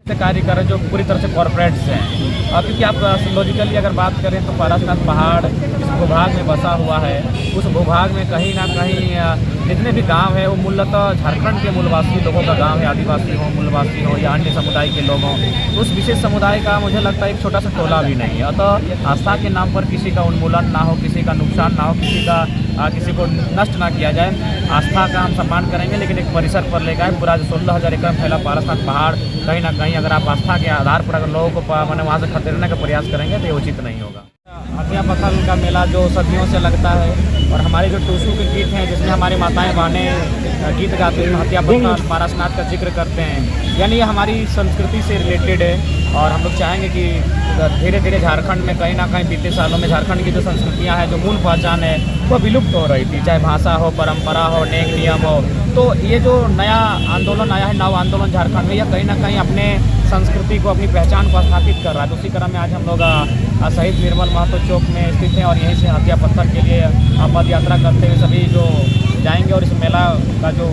से कार्य कर रहे जो पूरी तरह से कॉरपोरेट्स हैं। और क्योंकि आप लॉजिकली अगर बात करें तो पारसनाथ पहाड़ इस भूभाग में बसा हुआ है। उस भूभाग में कहीं ना कहीं जितने भी गांव हैं वो मूलतः झारखंड के मूलवासी लोगों का गांव है, आदिवासी हो, मूलवासी हो या अन्य समुदाय के लोग हों। तो उस विशेष समुदाय का मुझे लगता है एक छोटा सा टोला भी नहीं है। अतः आस्था के नाम पर किसी का उन्मूलन ना हो, किसी का नुकसान ना हो, किसी को नष्ट ना किया जाए। आस्था का हम सम्मान करेंगे, लेकिन एक परिसर पर लेकर पूरा 16,000 एकड़ में फैला पारसनाथ पहाड़ कहीं ना कहीं अगर आप आस्था के आधार पर अगर लोगों को मैंने वहाँ से खदेड़ने का प्रयास करेंगे तो ये उचित नहीं होगा। हथिया पत्थल का मेला जो सदियों से लगता है और हमारे जो टूसू के गीत हैं जिसमें हमारी माताएं बहनें गीत गाते हैं, हथिया पत्थल पारसनाथ का जिक्र करते हैं, यानी ये हमारी संस्कृति से रिलेटेड है। और हम लोग चाहेंगे कि धीरे धीरे झारखंड में कहीं ना कहीं बीते सालों में झारखंड की जो संस्कृतियाँ हैं, जो मूल पहचान है वो विलुप्त हो रही थी, चाहे भाषा हो, परंपरा हो, नेक नियम हो। तो ये जो नया आंदोलन आया है, नव आंदोलन झारखंड में, यह कहीं ना कहीं अपने संस्कृति को, अपनी पहचान को स्थापित कर रहा है। तो उसी क्रम में आज हम लोग शहीद निर्मल महतो चौक में स्थित हैं और यहीं से हथिया पत्थर के लिए पद यात्रा करते हुए सभी जो जाएंगे और इस मेला का जो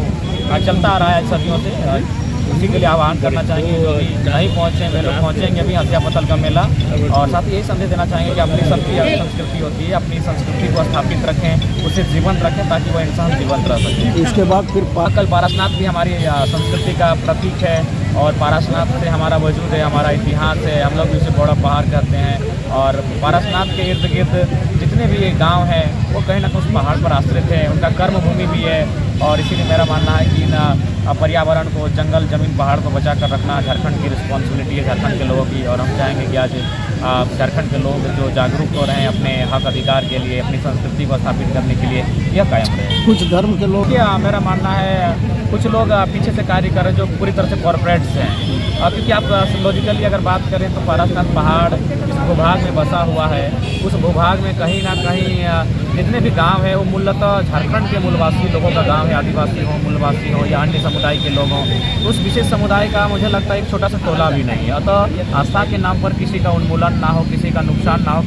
चलता आ रहा है सदियों से, उसी के लिए आह्वान करना चाहेंगे जो भी नहीं पहुँचे वे लोग पहुँचेंगे अभी हथिया पत्थल का मेला। और साथ ही यही संदेश देना चाहेंगे कि अपनी सबकी संस्कृति होती है, अपनी संस्कृति को स्थापित रखें, उसे जीवंत रखें ताकि वह इंसान जीवंत रह सके। इसके बाद फिर कल पारसनाथ भी हमारी संस्कृति का प्रतीक है और पारसनाथ से हमारा वजूद है, हमारा इतिहास है। हम लोग उसे बड़ा पहाड़ कहते हैं और पारसनाथ के इर्द गिर्द जितने भी गांव हैं वो कहीं ना कहीं उस पहाड़ पर आश्रित है, उनका कर्म भूमि भी है। और इसीलिए मेरा मानना है कि पर्यावरण को, जंगल जमीन पहाड़ को बचा कर रखना झारखंड की रिस्पॉन्सिबिलिटी है, झारखंड के लोगों की। और हम चाहेंगे कि आज झारखंड के लोग जो जागरूक हो रहे हैं अपने हक अधिकार के लिए, अपनी संस्कृति को स्थापित करने के लिए, यह कायम रहे। कुछ धर्म के लोग, मेरा मानना है कुछ लोग पीछे से कार्य कर रहे जो पूरी तरह से कॉरपोरेट्स हैं। और क्योंकि आप लॉजिकली अगर बात करें तो पारसनाथ पहाड़ इस भूभाग में बसा हुआ है। उस भूभाग में कहीं ना कहीं जितने भी गांव हैं वो मूलतः झारखंड के मूलवासी लोगों का गांव है, आदिवासी हो, मूलवासी हो या अन्य समुदाय के लोग हों। तो उस विशेष समुदाय का मुझे लगता है एक छोटा सा टोला भी नहीं है। अतः आस्था के नाम पर किसी का उन्मूलन ना हो, किसी का नुकसान ना हो,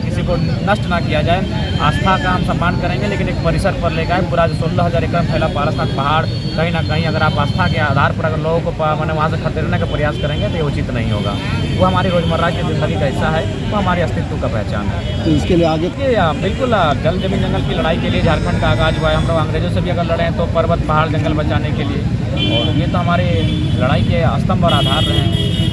किसी को नष्ट ना किया जाए। आस्था का हम सम्मान करेंगे, लेकिन एक परिसर पर लेकर पूरा 16,000 एकड़ में फैला पारसनाथ पहाड़ कहीं ना कहीं अगर आप आस्था के आधार पर अगर लोगों को मैंने वहाँ से खदेड़ने का प्रयास करेंगे तो ये उचित नहीं होगा। वो हमारी रोजमर्रा की जिंदगी का हिस्सा है, वो हमारे अस्तित्व का पहचान है। तो इसके लिए आगे बिल्कुल जल जमीन जंगल की लड़ाई के लिए झारखंड का आगाज हुआ है। हम लोग अंग्रेजों से भी अगर लड़े हैं तो पर्वत पहाड़ जंगल बचाने के लिए, और ये तो हमारे लड़ाई के स्तंभ और आधार रहे हैं।